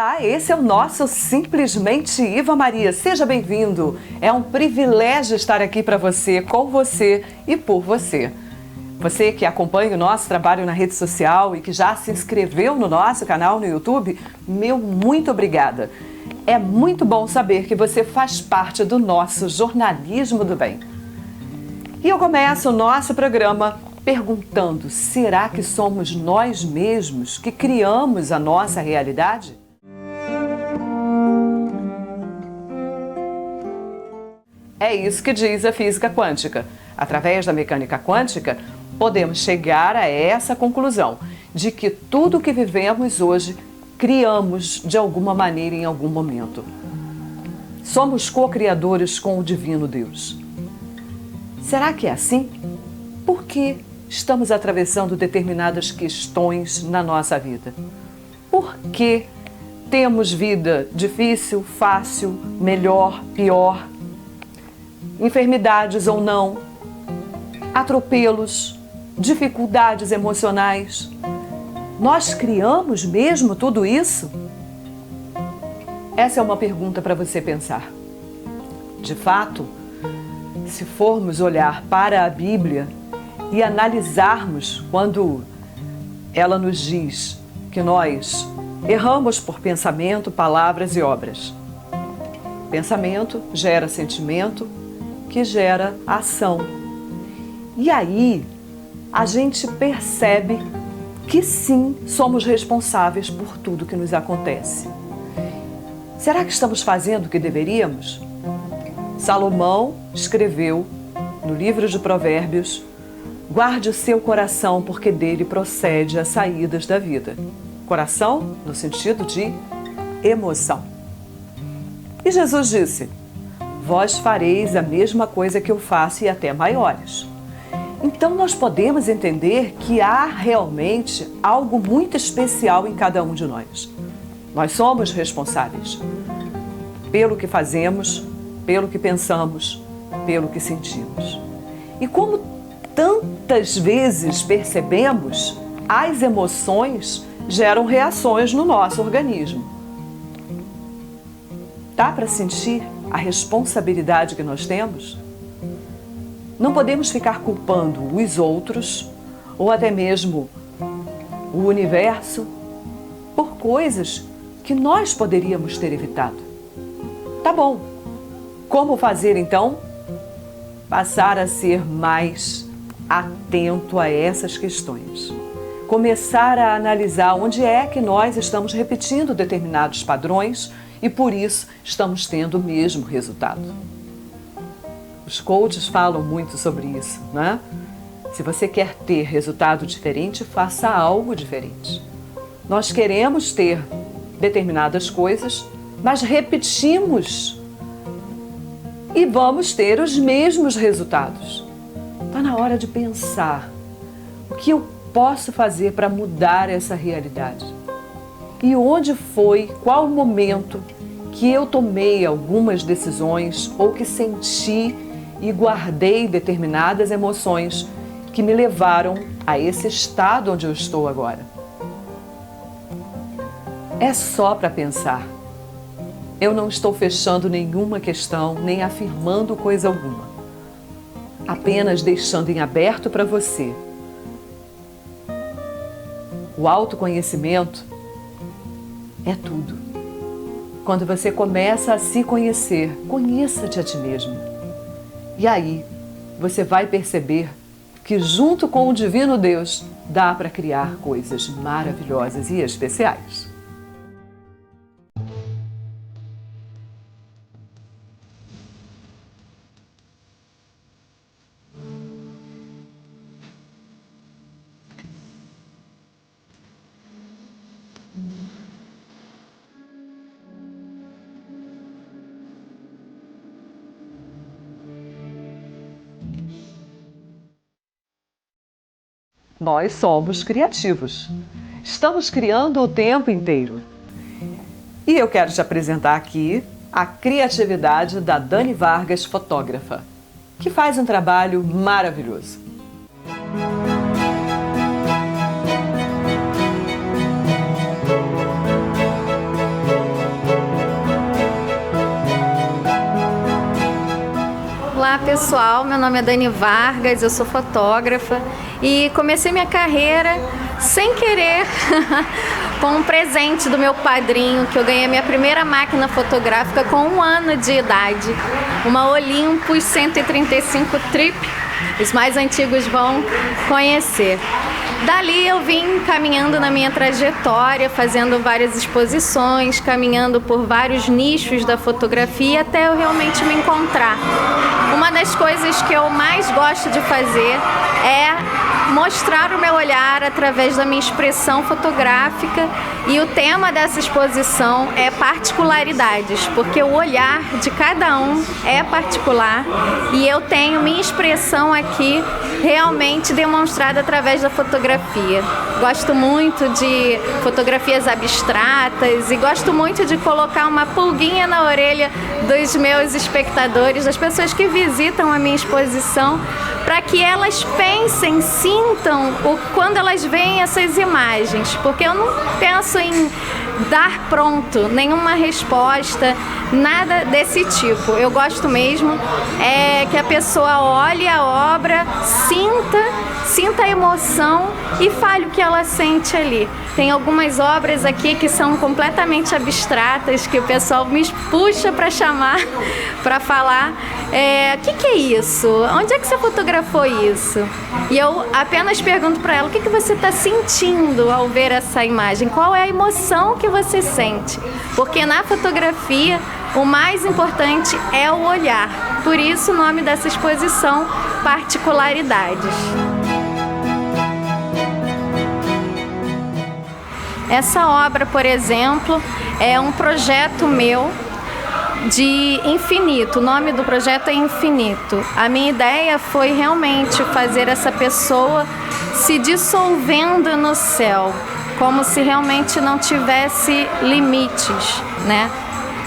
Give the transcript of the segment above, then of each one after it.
Olá, esse é o nosso Simplesmente Iva Maria. Seja bem-vindo. É um privilégio estar aqui para você, com você e por você. Você que acompanha o nosso trabalho na rede social e que já se inscreveu no nosso canal no YouTube, meu muito obrigada. É muito bom saber que você faz parte do nosso jornalismo do bem. E eu começo o nosso programa perguntando: será que somos nós mesmos que criamos a nossa realidade? É isso que diz a física quântica. Através da mecânica quântica, podemos chegar a essa conclusão de que tudo que vivemos hoje criamos de alguma maneira em algum momento. Somos co-criadores com o Divino Deus. Será que é assim? Por que estamos atravessando determinadas questões na nossa vida? Por que temos vida difícil, fácil, melhor, pior? Enfermidades ou não? Atropelos? Dificuldades emocionais? Nós criamos mesmo tudo isso? Essa é uma pergunta para você pensar. De fato, se formos olhar para a Bíblia e analisarmos quando ela nos diz que nós erramos por pensamento, palavras e obras. Pensamento gera sentimento, que gera ação. E aí a gente percebe que sim, somos responsáveis por tudo que nos acontece. Será que estamos fazendo o que deveríamos? Salomão escreveu no livro de Provérbios: guarde o seu coração, porque dele procede as saídas da vida. Coração no sentido de emoção. E Jesus disse: vós fareis a mesma coisa que eu faço e até maiores. Então nós podemos entender que há realmente algo muito especial em cada um de nós. Nós somos responsáveis pelo que fazemos, pelo que pensamos, pelo que sentimos. E como tantas vezes percebemos, as emoções geram reações no nosso organismo. Dá para sentir a responsabilidade que nós temos? Não podemos ficar culpando os outros ou até mesmo o universo por coisas que nós poderíamos ter evitado. Tá bom. Como fazer então? Passar a ser mais atento a essas questões. Começar a analisar onde é que nós estamos repetindo determinados padrões e por isso estamos tendo o mesmo resultado. Os coaches falam muito sobre isso, né? Se você quer ter resultado diferente, faça algo diferente. Nós queremos ter determinadas coisas, mas repetimos e vamos ter os mesmos resultados. Está na hora de pensar: o que eu posso fazer para mudar essa realidade? E onde foi, qual o momento que eu tomei algumas decisões ou que senti e guardei determinadas emoções que me levaram a esse estado onde eu estou agora? É só para pensar. Eu não estou fechando nenhuma questão, nem afirmando coisa alguma. Apenas deixando em aberto para você. O autoconhecimento é tudo. Quando você começa a se conhecer, conheça-te a ti mesmo. E aí, você vai perceber que junto com o Divino Deus, dá para criar coisas maravilhosas e especiais. Nós somos criativos. Estamos criando o tempo inteiro. E eu quero te apresentar aqui a criatividade da Dani Vargas, fotógrafa, que faz um trabalho maravilhoso. pessoal, meu nome é Dani Vargas, eu sou fotógrafa e comecei minha carreira sem querer com um presente do meu padrinho, que eu ganhei a minha primeira máquina fotográfica com 1 ano de idade, uma Olympus 135 Trip, os mais antigos vão conhecer. Dali eu vim caminhando na minha trajetória, fazendo várias exposições, caminhando por vários nichos da fotografia até eu realmente me encontrar. Uma das coisas que eu mais gosto de fazer é mostrar o meu olhar através da minha expressão fotográfica, e o tema dessa exposição é particularidades, porque o olhar de cada um é particular e eu tenho minha expressão aqui realmente demonstrada através da fotografia. Gosto muito de fotografias abstratas e gosto muito de colocar uma pulguinha na orelha dos meus espectadores, das pessoas que visitam a minha exposição, para que elas pensem, sintam quando elas veem essas imagens, porque eu não penso em dar pronto nenhuma resposta, nada desse tipo. Eu gosto mesmo que a pessoa olhe a obra, sinta a emoção e fale o que ela sente ali. Tem algumas obras aqui que são completamente abstratas, que o pessoal me puxa para chamar, para falar, o que é isso? Onde é que você fotografou isso? E eu apenas pergunto para ela, o que você está sentindo ao ver essa imagem? Qual é a emoção que você sente? Porque na fotografia, o mais importante é o olhar. Por isso o nome dessa exposição, Particularidades. Essa obra, por exemplo, é um projeto meu de infinito. O nome do projeto é Infinito. A minha ideia foi realmente fazer essa pessoa se dissolvendo no céu, como se realmente não tivesse limites, né?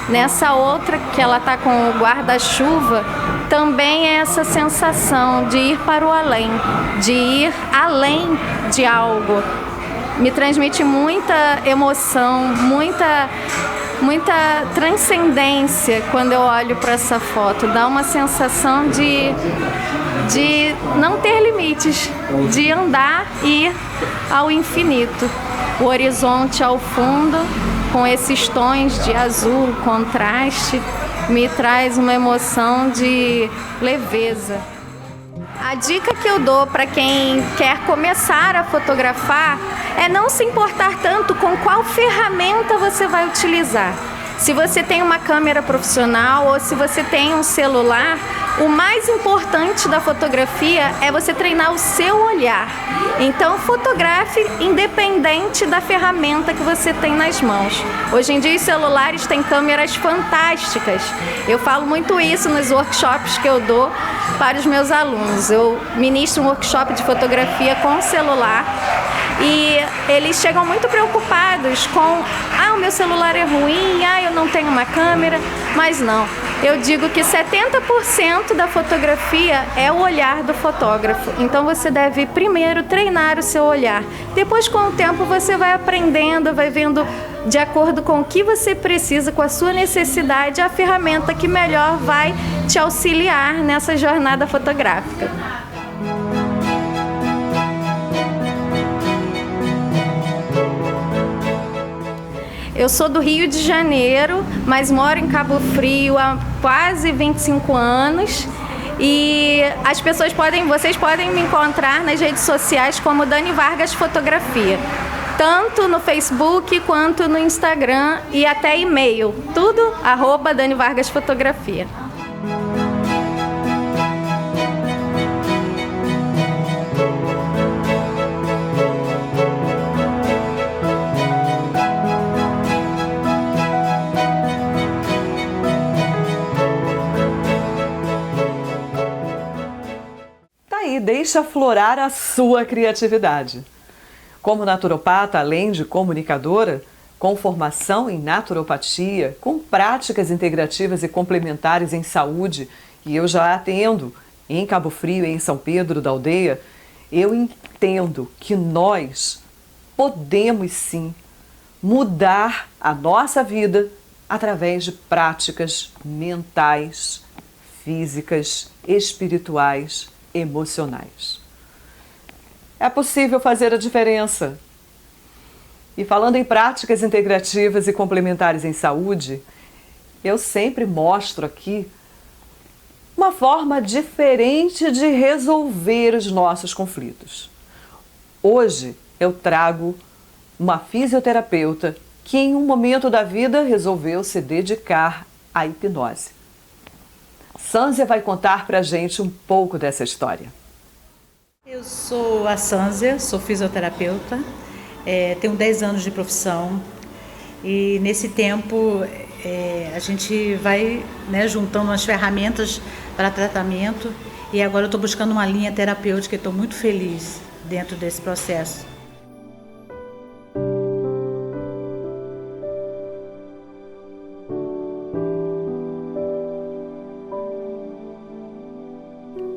Nessa outra, que ela está com o guarda-chuva, também é essa sensação de ir para o além, de ir além de algo. Me transmite muita emoção, muita transcendência quando eu olho para essa foto. Dá uma sensação de não ter limites, de andar e ir ao infinito. O horizonte ao fundo, com esses tons de azul, contraste, me traz uma emoção de leveza. A dica que eu dou para quem quer começar a fotografar é não se importar tanto com qual ferramenta você vai utilizar. Se você tem uma câmera profissional ou se você tem um celular, o mais importante da fotografia é você treinar o seu olhar. Então, fotografe independente da ferramenta que você tem nas mãos. Hoje em dia, os celulares têm câmeras fantásticas. Eu falo muito isso nos workshops que eu dou para os meus alunos. Eu ministro um workshop de fotografia com celular e eles chegam muito preocupados com o meu celular é ruim, eu não tenho uma câmera, mas não. Eu digo que 70% da fotografia é o olhar do fotógrafo. Então você deve primeiro treinar o seu olhar. Depois, com o tempo, você vai aprendendo, vai vendo de acordo com o que você precisa, com a sua necessidade, a ferramenta que melhor vai te auxiliar nessa jornada fotográfica. Eu sou do Rio de Janeiro, mas moro em Cabo Frio há quase 25 anos e vocês podem me encontrar nas redes sociais como Dani Vargas Fotografia, tanto no Facebook quanto no Instagram e até e-mail, tudo @Dani Vargas Fotografia. Deixa aflorar a sua criatividade. Como naturopata, além de comunicadora, com formação em naturopatia, com práticas integrativas e complementares em saúde, e eu já atendo em Cabo Frio e em São Pedro da Aldeia, eu entendo que nós podemos sim mudar a nossa vida através de práticas mentais, físicas, espirituais, emocionais. É possível fazer a diferença. E falando em práticas integrativas e complementares em saúde, eu sempre mostro aqui uma forma diferente de resolver os nossos conflitos. Hoje eu trago uma fisioterapeuta que em um momento da vida resolveu se dedicar à hipnose. Sânzia vai contar pra gente um pouco dessa história. Eu sou a Sânzia, sou fisioterapeuta, tenho 10 anos de profissão e nesse tempo a gente vai, né, juntando as ferramentas para tratamento e agora eu estou buscando uma linha terapêutica e estou muito feliz dentro desse processo.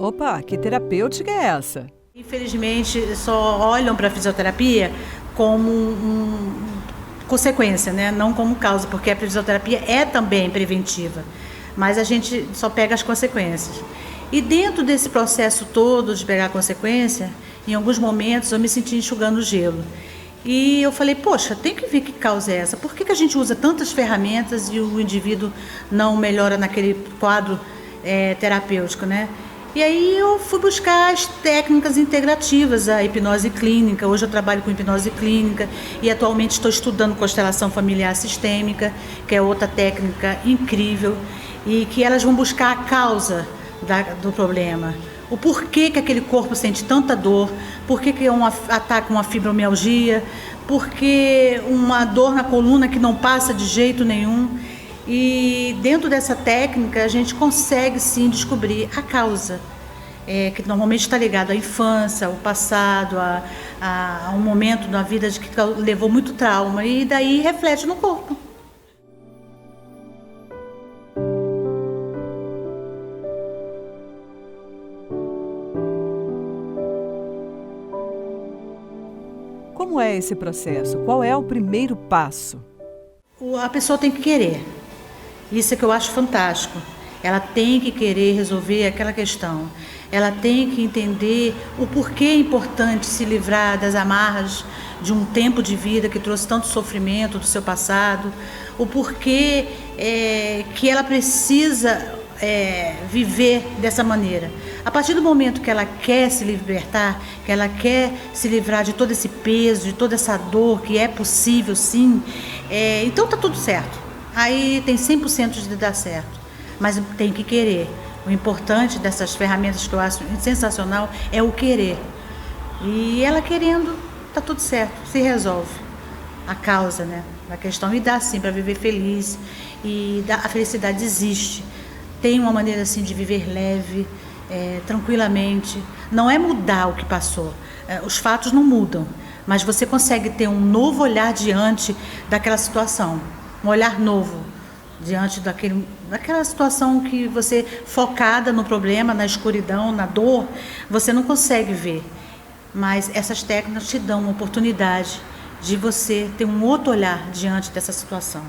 Opa, que terapêutica é essa? Infelizmente, só olham para a fisioterapia como consequência, né? Não como causa, porque a fisioterapia é também preventiva, mas a gente só pega as consequências. E dentro desse processo todo de pegar a consequência, em alguns momentos eu me senti enxugando gelo. E eu falei, poxa, tem que ver que causa é essa. Por que a gente usa tantas ferramentas e o indivíduo não melhora naquele quadro terapêutico, né? E aí eu fui buscar as técnicas integrativas, a hipnose clínica. Hoje eu trabalho com hipnose clínica e atualmente estou estudando constelação familiar sistêmica, que é outra técnica incrível e que elas vão buscar a causa do problema. O porquê que aquele corpo sente tanta dor, por que é um ataque, uma fibromialgia, por que uma dor na coluna que não passa de jeito nenhum. E dentro dessa técnica a gente consegue sim descobrir a causa, que normalmente está ligado à infância, ao passado, a um momento da vida que levou muito trauma e daí reflete no corpo. Como é esse processo? Qual é o primeiro passo? A pessoa tem que querer. Isso é que eu acho fantástico. Ela tem que querer resolver aquela questão. Ela tem que entender o porquê é importante se livrar das amarras de um tempo de vida que trouxe tanto sofrimento do seu passado. O porquê que ela precisa viver dessa maneira. A partir do momento que ela quer se libertar, que ela quer se livrar de todo esse peso, de toda essa dor, que é possível sim, então tá tudo certo. Aí tem 100% de dar certo, mas tem que querer. O importante dessas ferramentas que eu acho sensacional é o querer. E ela querendo, tá tudo certo, se resolve a causa, né, da questão. E dá sim para viver feliz, e a felicidade existe. Tem uma maneira assim de viver leve, tranquilamente. Não é mudar o que passou, os fatos não mudam, mas você consegue ter um novo olhar diante daquela situação. Um olhar novo diante daquela situação que você, focada no problema, na escuridão, na dor, você não consegue ver. Mas essas técnicas te dão uma oportunidade de você ter um outro olhar diante dessa situação.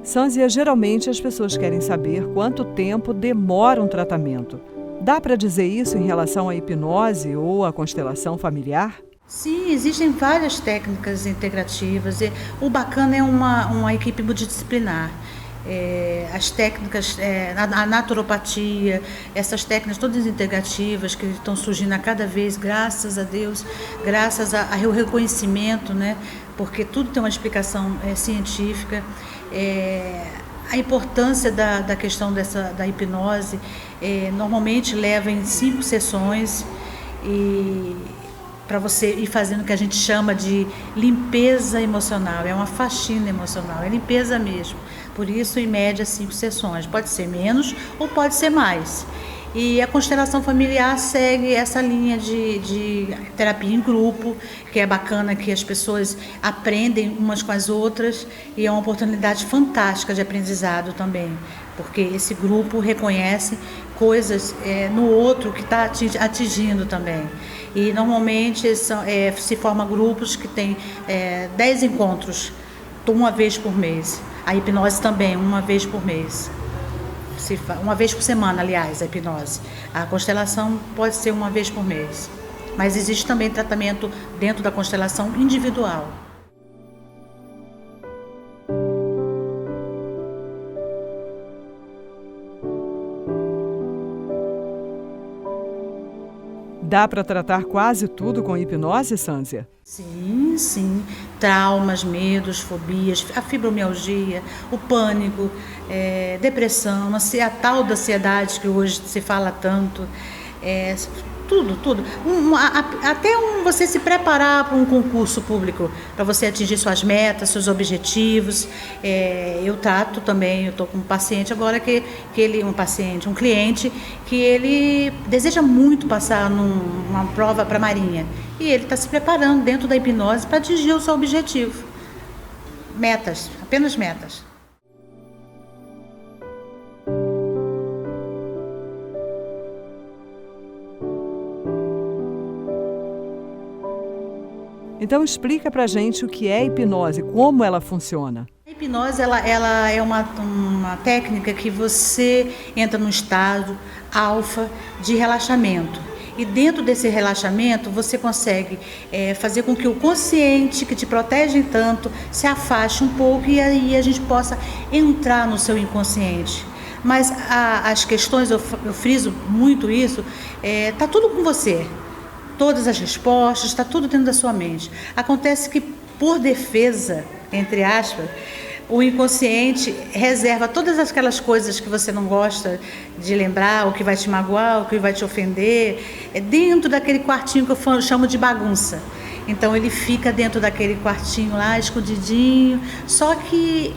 Sânzia, geralmente as pessoas querem saber quanto tempo demora um tratamento. Dá para dizer isso em relação à hipnose ou à constelação familiar? Sim, existem várias técnicas integrativas. O bacana é uma equipe multidisciplinar. As técnicas, a naturopatia, essas técnicas todas integrativas que estão surgindo a cada vez, graças a Deus, graças ao reconhecimento, né? Porque tudo tem uma explicação científica. A importância da questão da hipnose normalmente leva em 5 sessões e para você ir fazendo o que a gente chama de limpeza emocional. É uma faxina emocional, é limpeza mesmo. Por isso, em média, 5 sessões. Pode ser menos ou pode ser mais. E a constelação familiar segue essa linha de terapia em grupo, que é bacana, que as pessoas aprendem umas com as outras e é uma oportunidade fantástica de aprendizado também, porque esse grupo reconhece coisas no outro que está atingindo também. E normalmente se formam grupos que têm 10 encontros uma vez por mês. A hipnose também, uma vez por mês. Uma vez por semana, aliás, a hipnose. A constelação pode ser uma vez por mês. Mas existe também tratamento dentro da constelação individual. Dá para tratar quase tudo com hipnose, Sânzia? Sim, sim. Traumas, medos, fobias, a fibromialgia, o pânico, depressão, a tal da ansiedade que hoje se fala tanto. Tudo. Até você se preparar para um concurso público, para você atingir suas metas, seus objetivos. Eu trato também, eu estou com um paciente agora um cliente, que ele deseja muito passar numa prova para a Marinha. E ele está se preparando dentro da hipnose para atingir o seu objetivo. Metas, apenas metas. Então explica pra gente o que é hipnose, como ela funciona. A hipnose ela é uma técnica que você entra num estado alfa de relaxamento. E dentro desse relaxamento você consegue fazer com que o consciente, que te protege tanto, se afaste um pouco e aí a gente possa entrar no seu inconsciente. Mas as questões, eu friso muito isso, tá tudo com você. Todas as respostas, está tudo dentro da sua mente. Acontece que, por defesa, entre aspas, o inconsciente reserva todas aquelas coisas que você não gosta de lembrar, o que vai te magoar, o que vai te ofender, dentro daquele quartinho que eu chamo de bagunça. Então ele fica dentro daquele quartinho lá, escondidinho, só que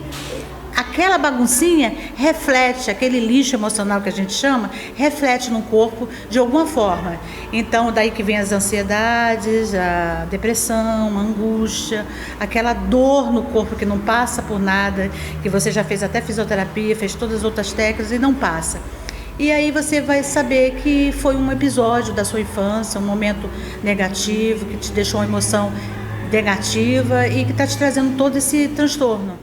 aquela baguncinha reflete, aquele lixo emocional que a gente chama, reflete no corpo de alguma forma. Então, daí que vem as ansiedades, a depressão, a angústia, aquela dor no corpo que não passa por nada, que você já fez até fisioterapia, fez todas as outras técnicas e não passa. E aí você vai saber que foi um episódio da sua infância, um momento negativo, que te deixou uma emoção negativa e que está te trazendo todo esse transtorno.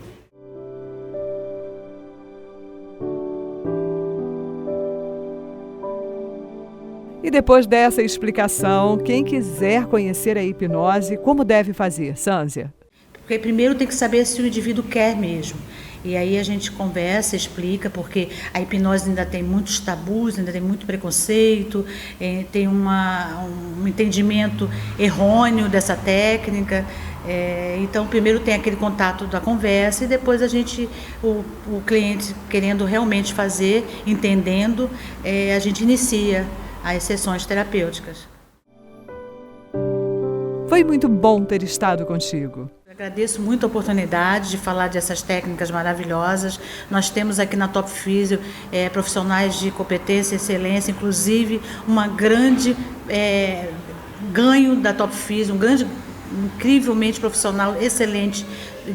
E depois dessa explicação, quem quiser conhecer a hipnose, como deve fazer, Sânzia? Porque primeiro tem que saber se o indivíduo quer mesmo. E aí a gente conversa, explica, porque a hipnose ainda tem muitos tabus, ainda tem muito preconceito, tem um entendimento errôneo dessa técnica. Então primeiro tem aquele contato da conversa e depois o cliente querendo realmente fazer, entendendo, a gente inicia as sessões terapêuticas. Foi muito bom ter estado contigo. Agradeço muito a oportunidade de falar dessas técnicas maravilhosas. Nós temos aqui na Top Physio profissionais de competência e excelência, inclusive uma grande ganho da Top Physio, um grande, incrivelmente profissional, excelente,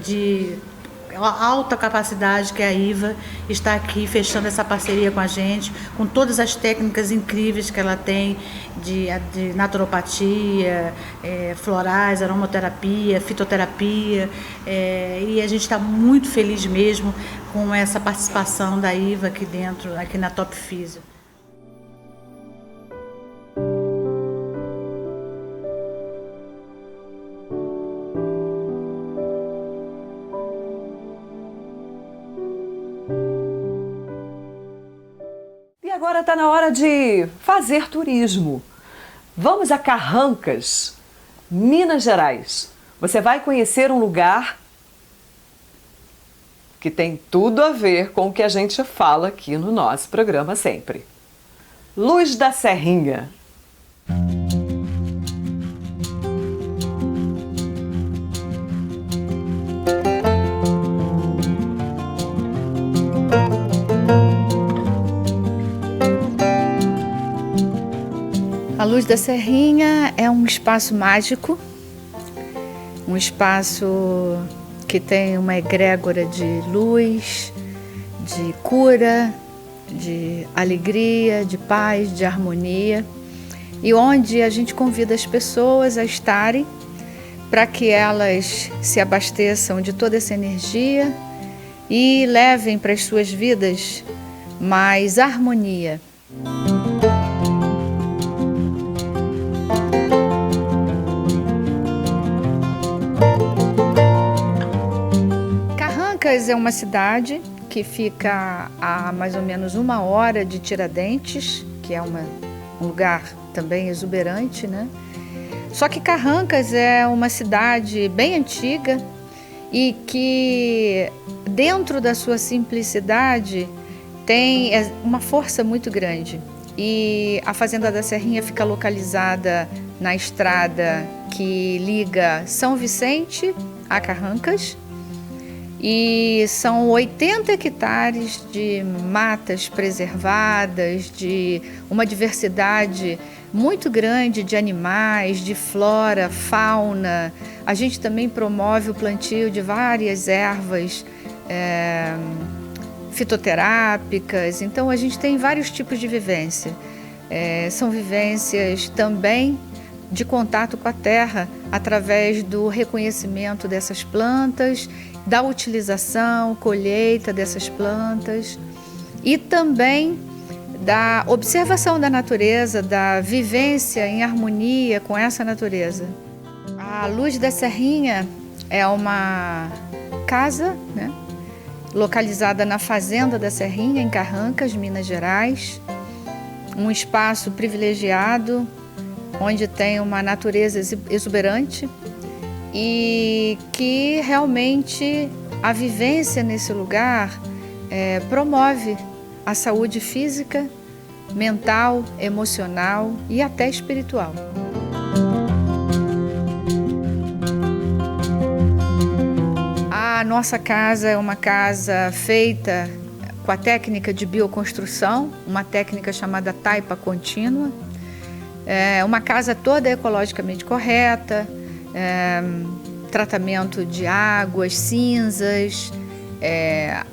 de alta capacidade, que é a Iva, está aqui fechando essa parceria com a gente, com todas as técnicas incríveis que ela tem de naturopatia, florais, aromaterapia, fitoterapia, e a gente está muito feliz mesmo com essa participação da Iva aqui dentro, aqui na Top Physio. Agora está na hora de fazer turismo. Vamos a Carrancas, Minas Gerais. Você vai conhecer um lugar que tem tudo a ver com o que a gente fala aqui no nosso programa sempre. Luz da Serrinha. A Luz da Serrinha é um espaço mágico, um espaço que tem uma egrégora de luz, de cura, de alegria, de paz, de harmonia, e onde a gente convida as pessoas a estarem para que elas se abasteçam de toda essa energia e levem para as suas vidas mais harmonia. Carrancas é uma cidade que fica a mais ou menos 1 hora de Tiradentes, que é um lugar também exuberante, né? Só que Carrancas é uma cidade bem antiga e que, dentro da sua simplicidade, tem uma força muito grande. E a Fazenda da Serrinha fica localizada na estrada que liga São Vicente a Carrancas. E são 80 hectares de matas preservadas, de uma diversidade muito grande de animais, de flora, fauna. A gente também promove o plantio de várias ervas fitoterápicas. Então a gente tem vários tipos de vivência. São vivências também de contato com a terra, através do reconhecimento dessas plantas, da utilização, colheita dessas plantas e também da observação da natureza, da vivência em harmonia com essa natureza. A Luz da Serrinha é uma casa, né, localizada na Fazenda da Serrinha, em Carrancas, Minas Gerais. Um espaço privilegiado, onde tem uma natureza exuberante e que realmente a vivência nesse lugar promove a saúde física, mental, emocional e até espiritual. A nossa casa é uma casa feita com a técnica de bioconstrução, uma técnica chamada taipa contínua. É uma casa toda ecologicamente correta, tratamento de águas, cinzas.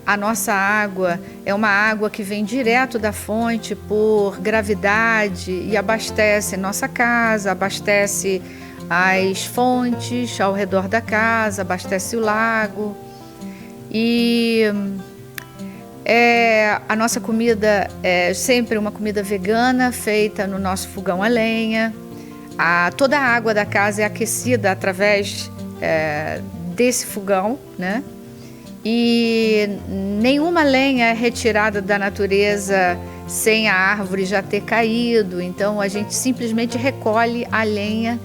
A nossa água é uma água que vem direto da fonte por gravidade e abastece nossa casa, abastece as fontes ao redor da casa, abastece o lago. E a nossa comida é sempre uma comida vegana, feita no nosso fogão a lenha. Toda a água da casa é aquecida através desse fogão, né? E nenhuma lenha é retirada da natureza sem a árvore já ter caído. Então a gente simplesmente recolhe a lenha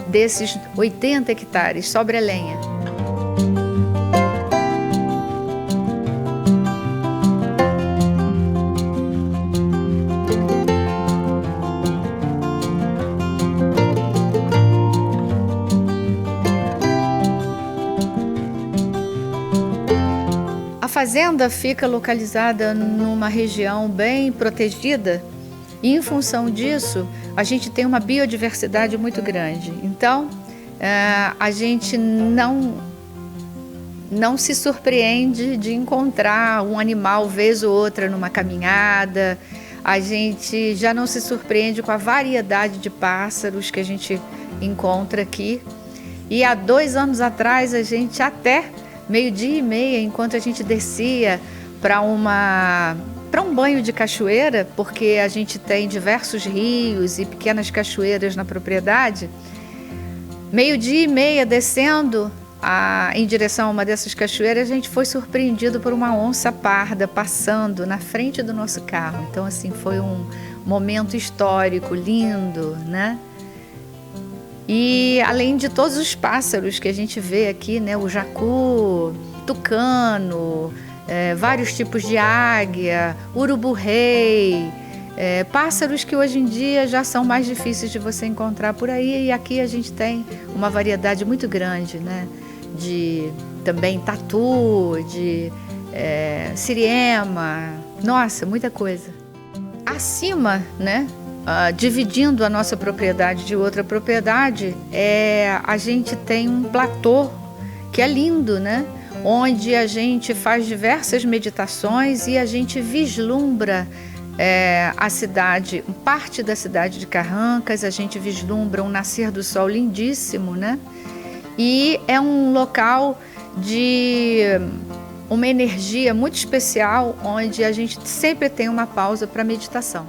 desses 80 hectares, sobra lenha. A fazenda fica localizada numa região bem protegida e, em função disso, a gente tem uma biodiversidade muito grande. Então, a gente não se surpreende de encontrar um animal vez ou outra numa caminhada. A gente já não se surpreende com a variedade de pássaros que a gente encontra aqui. E há 2 anos atrás, a gente até 12h30, enquanto a gente descia para um banho de cachoeira, porque a gente tem diversos rios e pequenas cachoeiras na propriedade, 12h30 descendo em direção a uma dessas cachoeiras, a gente foi surpreendido por uma onça parda passando na frente do nosso carro. Então, assim, foi um momento histórico, lindo, né? E além de todos os pássaros que a gente vê aqui, né, o jacu, tucano, vários tipos de águia, urubu-rei, pássaros que hoje em dia já são mais difíceis de você encontrar por aí. E aqui a gente tem uma variedade muito grande, né, de também tatu, de siriema, nossa, muita coisa. Acima, né, dividindo a nossa propriedade de outra propriedade, a gente tem um platô que é lindo, né? Onde a gente faz diversas meditações e a gente vislumbra a cidade, parte da cidade de Carrancas. A gente vislumbra um nascer do sol lindíssimo, né? e é um local de uma energia muito especial, onde a gente sempre tem uma pausa para meditação.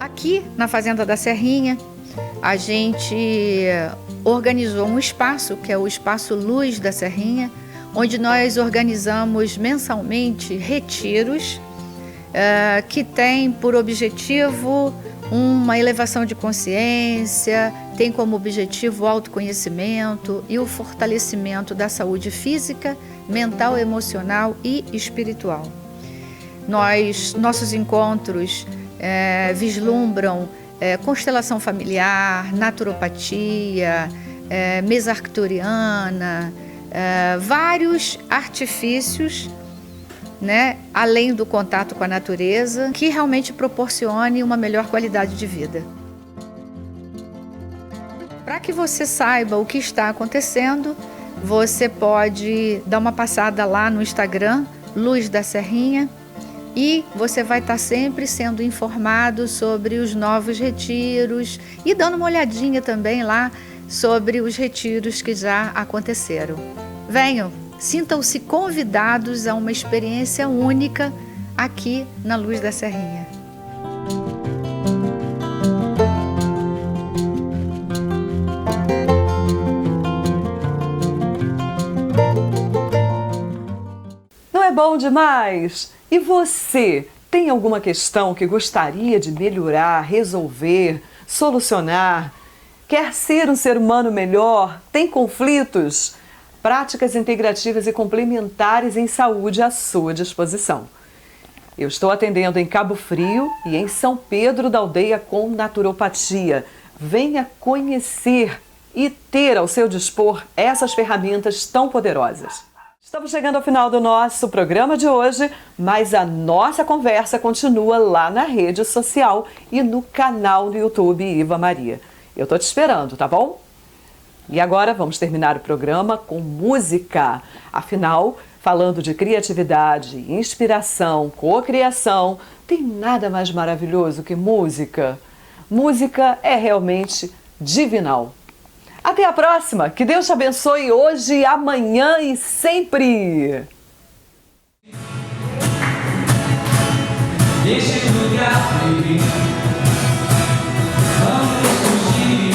Aqui na Fazenda da Serrinha, a gente organizou um espaço, que é o Espaço Luz da Serrinha, onde nós organizamos mensalmente retiros que tem por objetivo uma elevação de consciência, tem como objetivo o autoconhecimento e o fortalecimento da saúde física, mental, emocional e espiritual. Nossos encontros vislumbram constelação familiar, naturopatia, mesa arcturiana, vários artifícios, né, além do contato com a natureza, que realmente proporcione uma melhor qualidade de vida. Para que você saiba o que está acontecendo, você pode dar uma passada lá no Instagram, Luz da Serrinha, e você vai estar sempre sendo informado sobre os novos retiros e dando uma olhadinha também lá sobre os retiros que já aconteceram. Venham! Sintam-se convidados a uma experiência única aqui na Luz da Serrinha. Não é bom demais? E você, tem alguma questão que gostaria de melhorar, resolver, solucionar? Quer ser um ser humano melhor? Tem conflitos? Práticas integrativas e complementares em saúde à sua disposição. Eu estou atendendo em Cabo Frio e em São Pedro da Aldeia com naturopatia. Venha conhecer e ter ao seu dispor essas ferramentas tão poderosas. Estamos chegando ao final do nosso programa de hoje, mas a nossa conversa continua lá na rede social e no canal do YouTube Iva Maria. Eu estou te esperando, tá bom? E agora vamos terminar o programa com música. Afinal, falando de criatividade, inspiração, cocriação, tem nada mais maravilhoso que música. Música é realmente divinal. Até a próxima! Que Deus te abençoe hoje, amanhã e sempre! Deixa eu lugar, baby. Vamos fugir.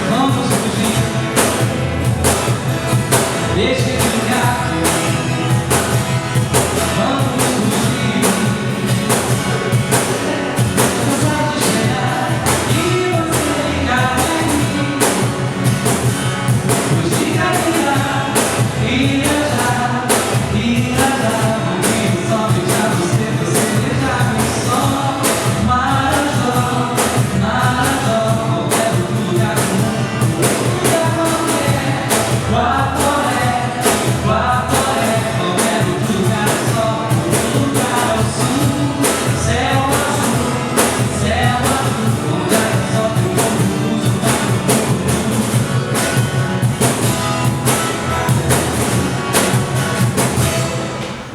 Vamos fugir. Deixa eu lugar, vamos fugir. Cansado de esperar e você ligar em mim. Fugir, caminhar e viajar, ouvir só beijar você, beijar-me só. Maratão, qualquer outro lugar do mundo. Lugar qualquer, Guaporé, qualquer outro lugar só. Lugar ao sul, céu azul, lugar só que o mundo usa.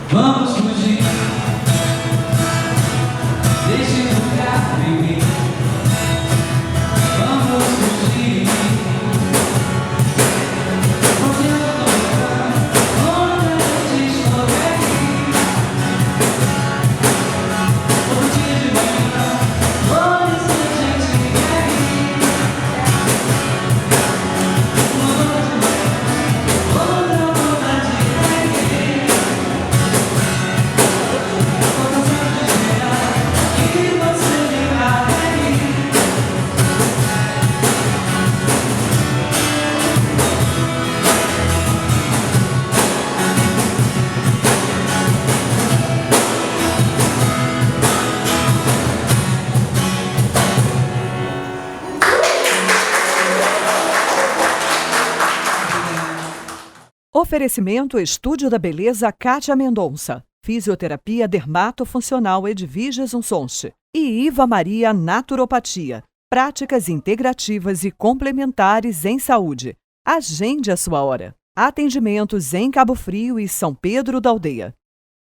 Vamos fugir, deixe o lugar, baby. Vamos fugir. Onde eu tô tocando, onde a gente estiver. Todo dia de manhã, onde a gente quer ir. Outra vontade é ir. Tô cansado de esperar e você ligar em mim. Oferecimento Estúdio da Beleza Kátia Mendonça. Fisioterapia dermatofuncional Edviges Unsonche. E Iva Maria Naturopatia. Práticas integrativas e complementares em saúde. Agende a sua hora. Atendimentos em Cabo Frio e São Pedro da Aldeia.